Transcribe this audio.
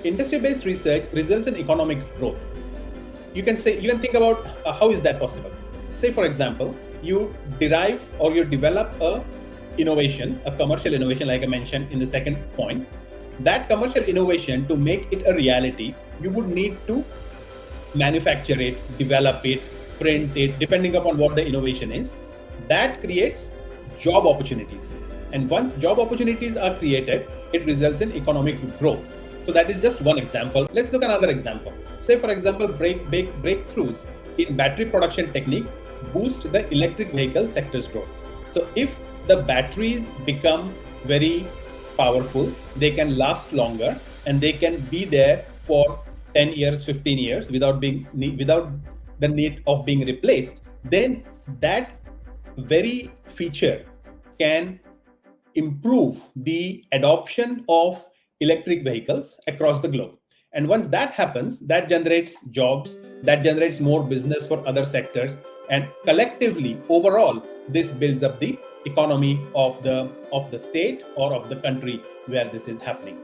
industry-based research results in economic growth. You can think about how is that possible. Say, for example, you derive or you develop a innovation, a commercial innovation, like I mentioned in the second point. That commercial innovation, to make it a reality, you would need to manufacture it, develop it, print it, depending upon what the innovation is. That creates job opportunities. And once job opportunities are created, it results in economic growth. So that is just one example. Let's look at another example. Say, for example, breakthroughs in battery production technique boost the electric vehicle sector's growth. So if the batteries become very powerful, they can last longer, and they can be there for 10 years, 15 years without the need of being replaced, then that very feature can improve the adoption of electric vehicles across the globe. And once that happens, that generates jobs, that generates more business for other sectors, and collectively, overall, this builds up the economy of the state or of the country where this is happening.